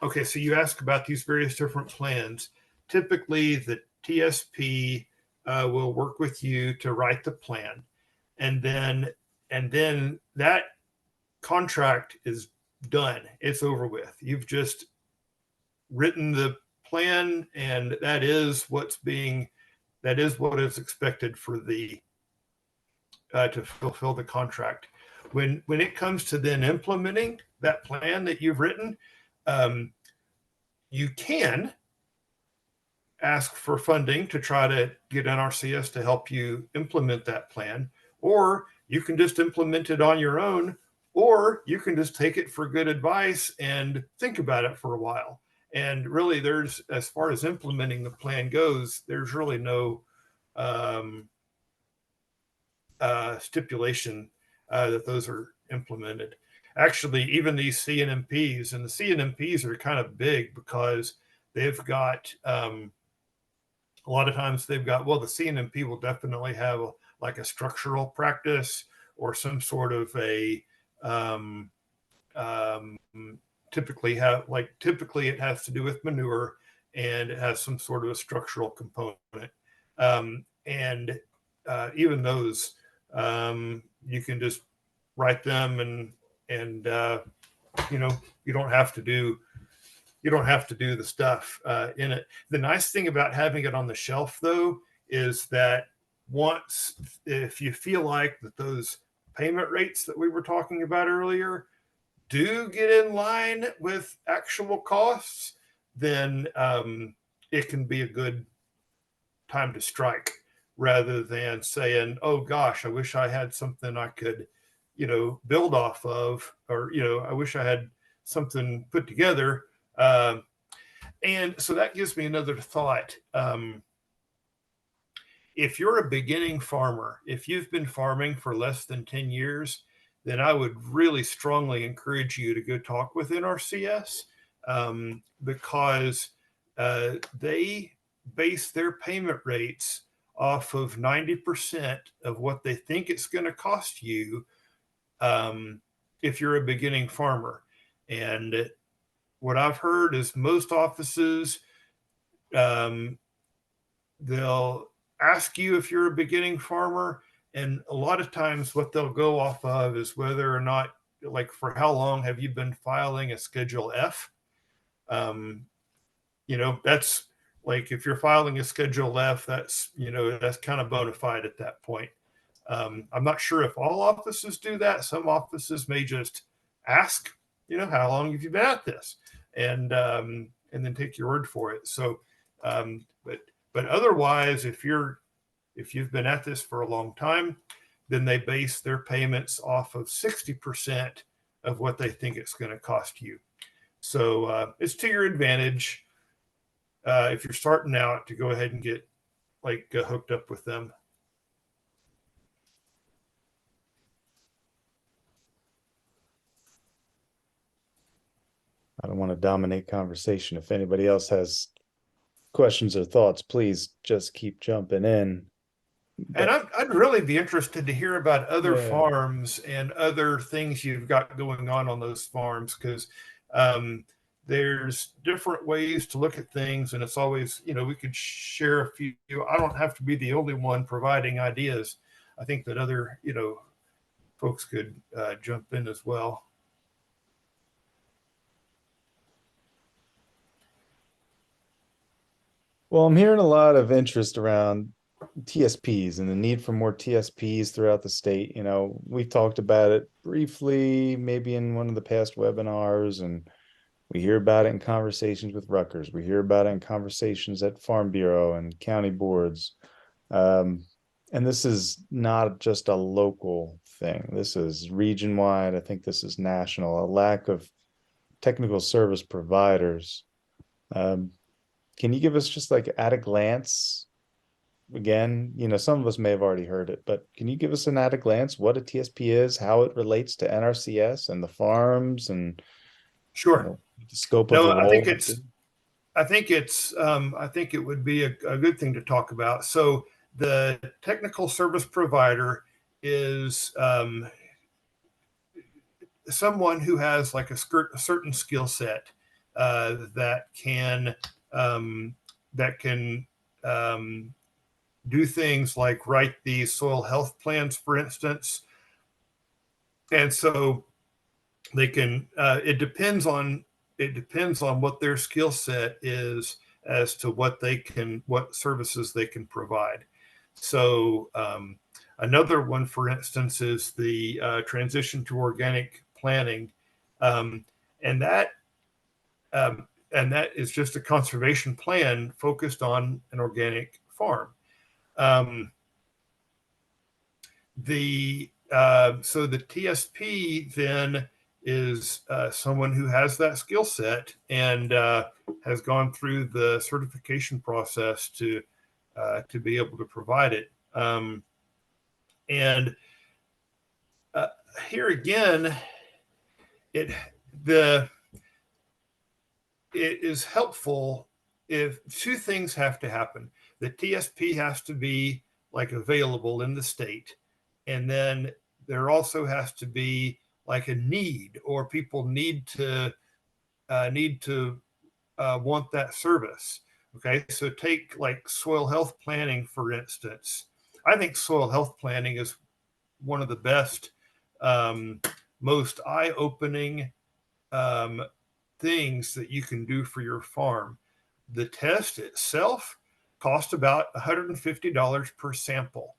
okay, so you ask about these various different plans. Typically, the TSP will work with you to write the plan, and then that contract is done. It's over with. You've just written the plan, and that is what is expected for the to fulfill the contract. When it comes to then implementing that plan that you've written, you can ask for funding to try to get NRCS to help you implement that plan, or you can just implement it on your own, or you can just take it for good advice and think about it for a while. And really, there's, as far as implementing the plan goes, there's really no stipulation that those are implemented. Actually, even these CNMPs, and the CNMPs are kind of big because they've got a lot of times they've got, well, the CNMP will definitely have like a structural practice or some sort of a typically it has to do with manure, and it has some sort of a structural component. And even those, you can just write them, and you don't have to do the stuff in it. The nice thing about having it on the shelf, though, is that if you feel like that those payment rates that we were talking about earlier do get in line with actual costs, then it can be a good time to strike, rather than saying, oh gosh, I wish I had something I could, build off of, or, I wish I had something put together. And so that gives me another thought. If you're a beginning farmer, if you've been farming for less than 10 years, then I would really strongly encourage you to go talk with NRCS, because they base their payment rates off of 90% of what they think it's going to cost you if you're a beginning farmer. And what I've heard is most offices, they'll ask you if you're a beginning farmer, and a lot of times what they'll go off of is whether or not, like, for how long have you been filing a Schedule F? That's like, if you're filing a Schedule F, that's kind of bona fide at that point. I'm not sure if all offices do that. Some offices may just ask, how long have you been at this? And then take your word for it. So, but otherwise, if you've been at this for a long time, then they base their payments off of 60% of what they think it's going to cost you. So it's to your advantage if you're starting out to go ahead and get hooked up with them. I don't want to dominate conversation. If anybody else has questions or thoughts, please just keep jumping in. And I'd really be interested to hear about other Yeah. farms and other things you've got going on those farms, because there's different ways to look at things, and it's always, we could share a few. I don't have to be the only one providing ideas. I think that other, folks could jump in as well. Well, I'm hearing a lot of interest around TSPs and the need for more TSPs throughout the state. We've talked about it briefly, maybe in one of the past webinars, and we hear about it in conversations with Rutgers. We hear about it in conversations at Farm Bureau and county boards. And this is not just a local thing. This is region-wide. I think this is national. A lack of technical service providers. Can you give us just at a glance again, some of us may have already heard it, but can you give us an at a glance what a TSP is, how it relates to NRCS and the farms, and Sure. the scope of No, the I role? think I think it would be a good thing to talk about. So the technical service provider is someone who has like a certain skill set that can do things like write these soil health plans, for instance. And so they can. It depends on what their skill set is as to what services they can provide. So another one, for instance, is the transition to organic planning, and that is just a conservation plan focused on an organic farm. So the TSP then is someone who has that skill set and has gone through the certification process to be able to provide it. And here again, it is helpful if two things have to happen. The TSP has to be like available in the state, and then there also has to be like a need, or people need to want that service. Okay, so take like soil health planning, for instance. I think soil health planning is one of the best, most eye-opening things that you can do for your farm. The test itself costs about $150 per sample.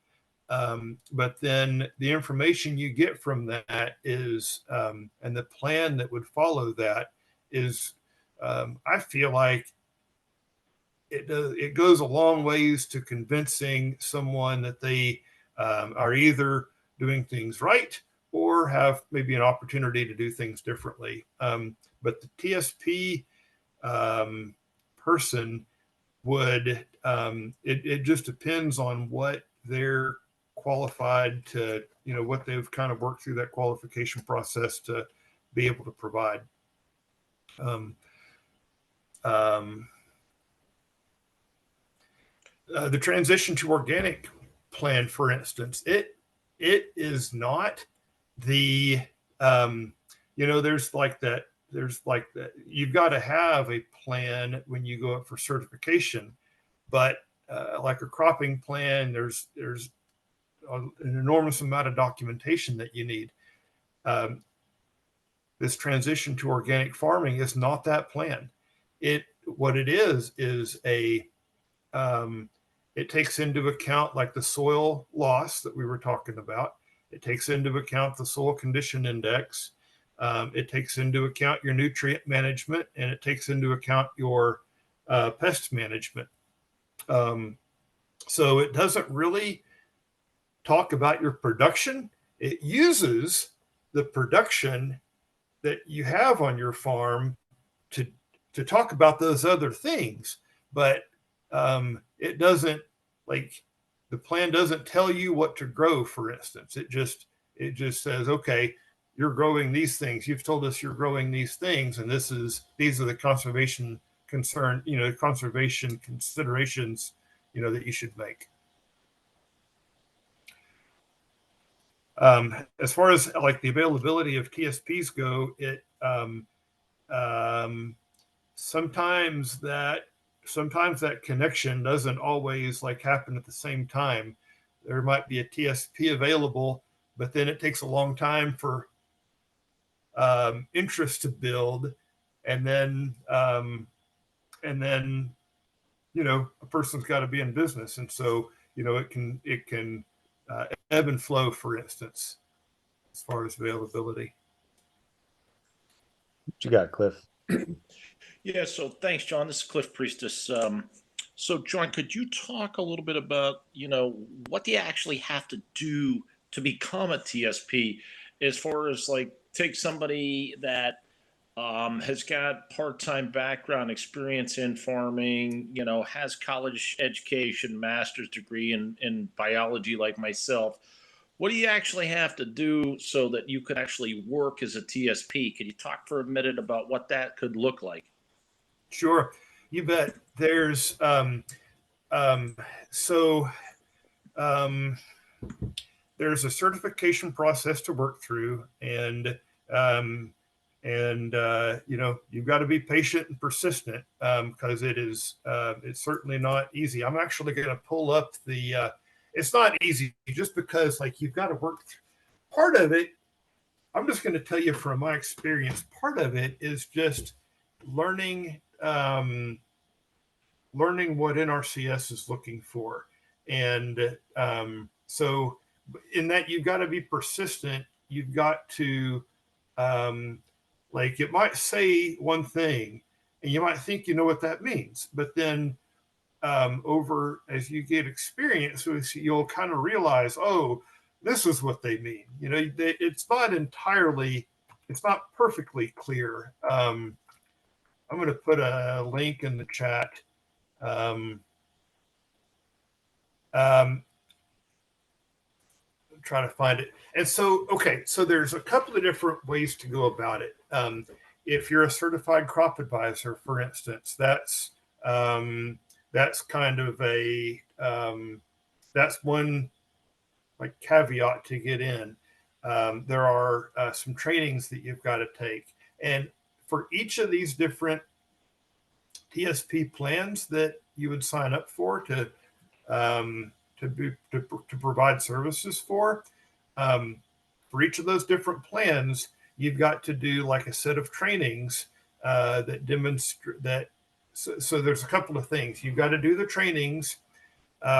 But then the information you get from that is, and the plan that would follow that is, I feel like it goes a long ways to convincing someone that they are either doing things right or have maybe an opportunity to do things differently. But the TSP person would, it just depends on what they're qualified to, what they've kind of worked through that qualification process to be able to provide. The transition to organic plan, for instance, it is not the, there's like that, you've got to have a plan when you go up for certification, but like a cropping plan, there's an enormous amount of documentation that you need. This transition to organic farming is not that plan. What it is it takes into account like the soil loss that we were talking about. It takes into account the soil condition index. It takes into account your nutrient management, and it takes into account your pest management. So it doesn't really talk about your production. It uses the production that you have on your farm to talk about those other things, but it doesn't, like, the plan doesn't tell you what to grow, for instance. It just says, okay, you're growing these things. You've told us you're growing these things, and these are the conservation conservation considerations, that you should make. As far as like the availability of TSPs go, it sometimes that connection doesn't always like happen at the same time. There might be a TSP available, but then it takes a long time for interest to build, and then a person's got to be in business, and so it can ebb and flow, for instance, as far as availability. What you got, Cliff? Yeah, so thanks, John. This is Cliff Priestess. So, John, could you talk a little bit about, what do you actually have to do to become a TSP, as far as like take somebody that has got part-time background experience in farming, has college education, master's degree in biology like myself. What do you actually have to do so that you could actually work as a TSP? Could you talk for a minute about what that could look like? Sure, you bet. There's a certification process to work through, and you've got to be patient and persistent, because it's certainly not easy. I'm actually going to pull up it's not easy just because you've got to work part of it. I'm just going to tell you from my experience, part of it is just learning what NRCS is looking for. And so in that, you've got to be persistent. You've got to, it might say one thing and you might think you know what that means, but then over as you get experience, you'll kind of realize, oh, this is what they mean. It's not perfectly clear. I'm going to put a link in the chat. Try to find it. And so there's a couple of different ways to go about it. If you're a certified crop advisor, for instance, that's kind of that's one caveat to get in. There are some trainings that you've got to take, and for each of these different TSP plans that you would sign up for to provide services for each of those different plans, you've got to do a set of trainings that demonstrate that. So there's a couple of things. You've got to do the trainings,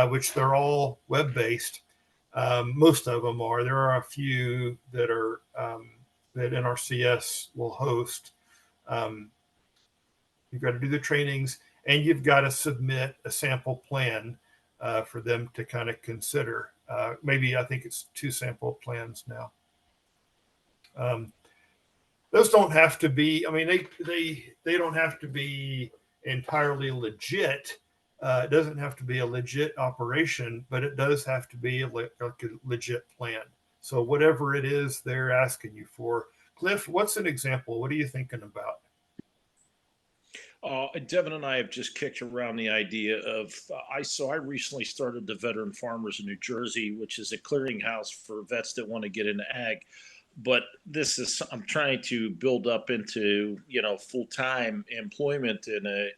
which they're all web-based. Most of them are. There are a few that are that NRCS will host. You've got to do the trainings, and you've got to submit a sample plan for them to kind of consider. Maybe I think it's 2 sample plans now. Those don't have to be. I mean, they don't have to be entirely legit. It doesn't have to be a legit operation, but it does have to be a legit plan. So whatever it is they're asking you for. Cliff, what's an example? What are you thinking about? Devin and I have just kicked around the idea of, I recently started the Veteran Farmers in New Jersey, which is a clearinghouse for vets that want to get into ag. But I'm trying to build up into, full-time employment in a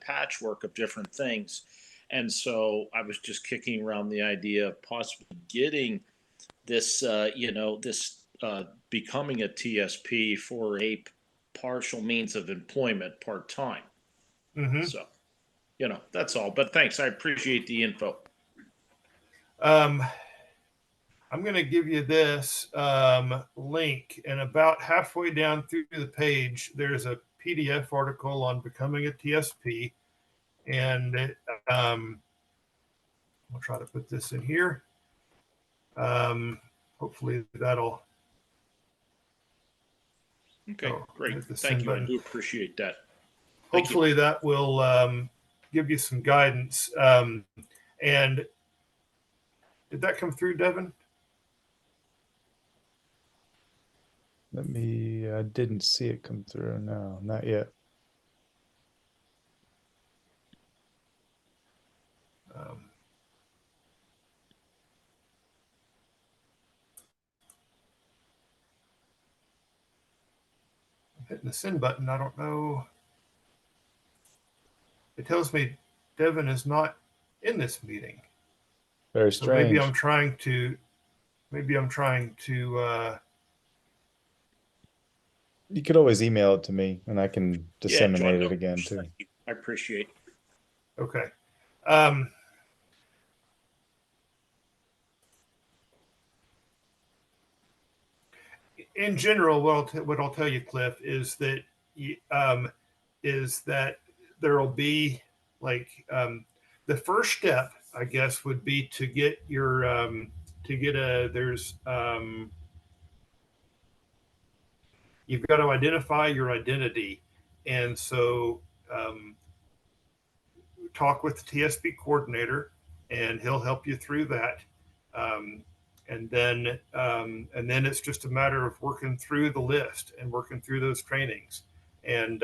patchwork of different things. And so I was just kicking around the idea of possibly getting this, becoming a TSP for a partial means of employment part-time. Mm-hmm. So, that's all. But thanks. I appreciate the info. I'm going to give you this link, and about halfway down through the page, there's a PDF article on becoming a TSP. And I'll try to put this in here. Hopefully that'll. Okay, great. Thank you. I do appreciate that. Hopefully that will give you some guidance. And did that come through, Devin? I didn't see it come through. No, not yet. I'm hitting the send button. I don't know. It tells me Devin is not in this meeting. Very strange. So maybe I'm trying to. You could always email it to me, and I can disseminate it again too. I appreciate it. Okay. In general, what I'll tell you, Cliff, is that there will be the first step, I guess, would be to get your you've got to identify your identity. And so talk with the TSP coordinator and he'll help you through that. And then it's just a matter of working through the list and working through those trainings. And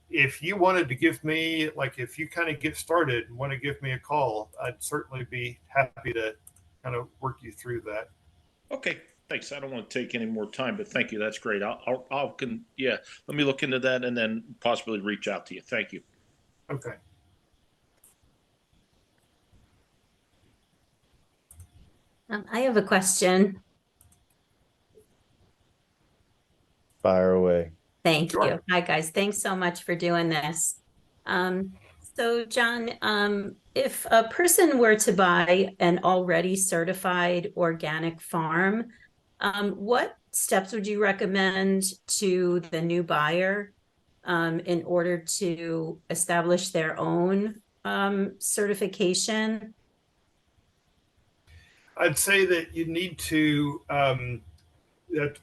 if you wanted to give me, like, if you kind of get started and want to give me a call, I'd certainly be happy to kind of work you through that. Okay, thanks. I don't want to take any more time, but thank you. That's great. Yeah, let me look into that and then possibly reach out to you. Thank you. Okay. I have a question. Fire away. Thank Sure. you. Hi, guys. Thanks so much for doing this. So, John, if a person were to buy an already certified organic farm, what steps would you recommend to the new buyer in order to establish their own certification? I'd say that you need to,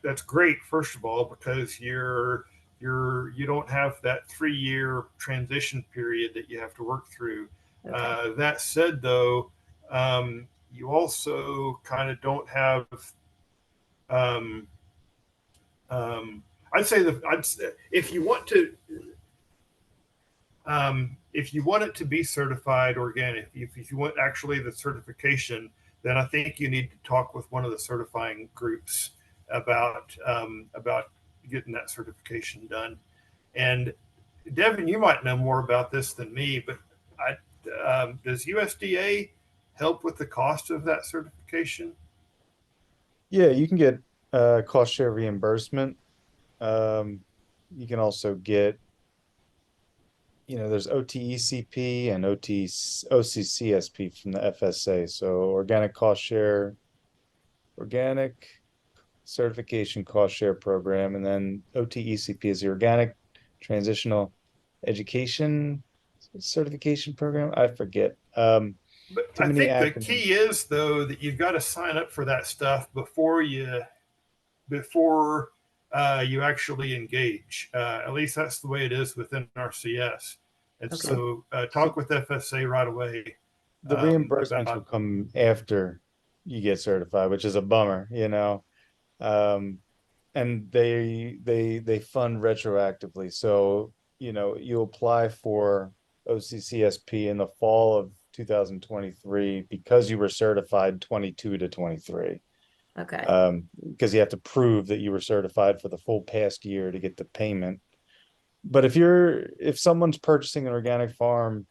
that's great, first of all, because you don't have that 3-year transition period that you have to work through. Okay. That said, though, you also kind of don't have, I'd say if you want it to be certified organic, if you want actually the certification, then I think you need to talk with one of the certifying groups about getting that certification done. And Devin, you might know more about this than me, but does USDA help with the cost of that certification? Yeah, you can get cost share reimbursement. You can also get, there's OTECP and OCCSP from the FSA. So organic certification cost share program, and then OTECP is the Organic Transitional Education Certification Program. I forget. But I think the key is, though, that you've got to sign up for that stuff before you actually engage. At least that's the way it is within NRCS. And Okay. so talk with FSA right away. The reimbursements will come after you get certified, which is a bummer, and they fund retroactively. So, you apply for OCCSP in the fall of 2023 because you were certified 22 to 23. Okay. Because you have to prove that you were certified for the full past year to get the payment. But if someone's purchasing an organic farm,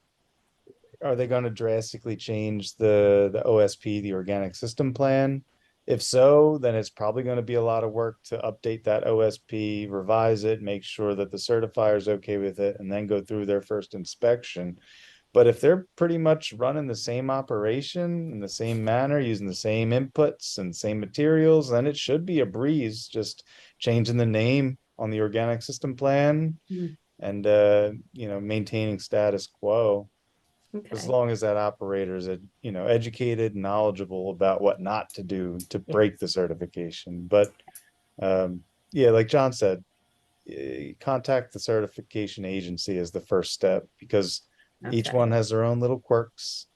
are they going to drastically change the OSP, the organic system plan? If so, then it's probably going to be a lot of work to update that OSP, revise it, make sure that the certifier is okay with it, and then go through their first inspection. But if they're pretty much running the same operation in the same manner, using the same inputs and same materials, then it should be a breeze, just changing the name on the organic system plan and maintaining status quo. Okay. As long as that operator is, educated, knowledgeable about what not to do to break the certification. But yeah, like John said, contact the certification agency as the first step, because each Okay. one has their own little quirks.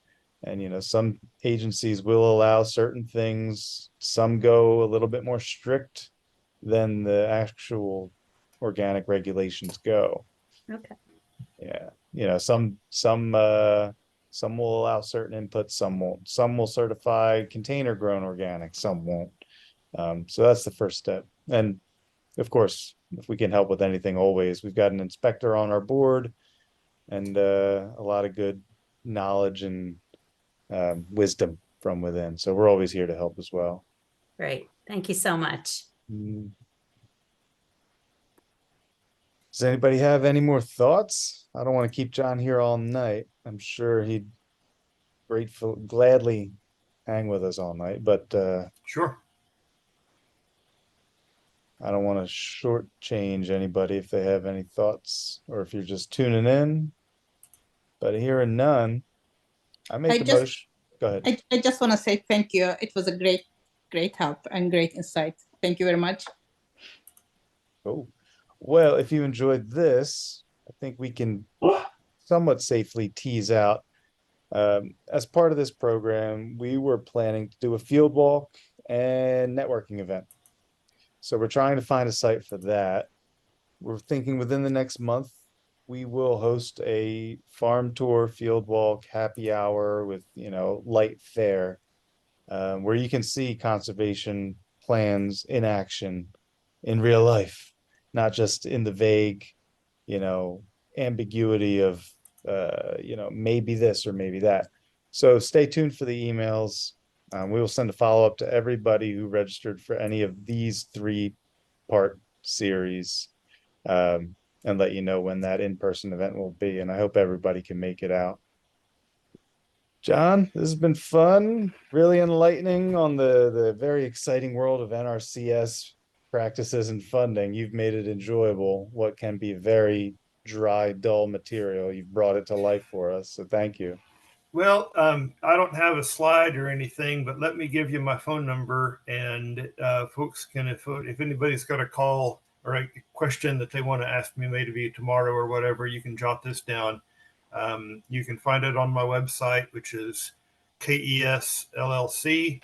And, some agencies will allow certain things. Some go a little bit more strict than the actual organic regulations go. Okay. Yeah. Some will allow certain inputs, some won't. Some will certify container grown organic, some won't. So that's the first step. And of course, if we can help with anything, always, we've got an inspector on our board and a lot of good knowledge and wisdom from within. So we're always here to help as well. Great. Thank you so much. Does anybody have any more thoughts? I don't want to keep John here all night. I'm sure he'd gladly hang with us all night, but Sure. I don't want to shortchange anybody if they have any thoughts or if you're just tuning in. But hearing none, I make a motion. Go ahead. I just want to say thank you. It was a great help and great insight. Thank you very much. Cool. Well, if you enjoyed this, I think we can somewhat safely tease out. As part of this program, we were planning to do a field walk and networking event. So we're trying to find a site for that. We're thinking within the next month, we will host a farm tour, field walk, happy hour with, light fare, where you can see conservation plans in action in real life, not just in the vague, ambiguity of, maybe this or maybe that. So stay tuned for the emails. We will send a follow-up to everybody who registered for any of these 3-part series, and let you know when that in-person event will be. And I hope everybody can make it out. John, this has been fun, really enlightening on the very exciting world of NRCS practices and funding. You've made it enjoyable, what can be very dry, dull material. You've brought it to life for us, so thank you. Well, I don't have a slide or anything, but let me give you my phone number, and folks can, if anybody's got a call or a question that they want to ask me maybe tomorrow or whatever, you can jot this down. You can find it on my website, which is KES LLC.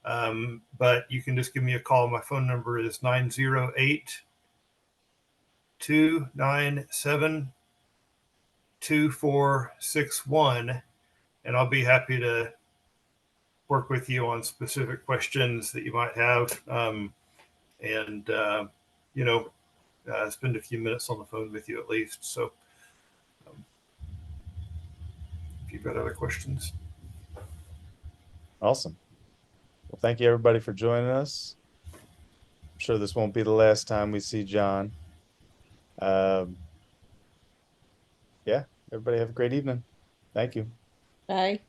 But you can just give me a call. My phone number is 908-297-2461. And I'll be happy to work with you on specific questions that you might have. Spend a few minutes on the phone with you at least. So if you've got other questions. Awesome. Well, thank you everybody for joining us. I'm sure this won't be the last time we see John. Yeah, everybody have a great evening. Thank you. Bye.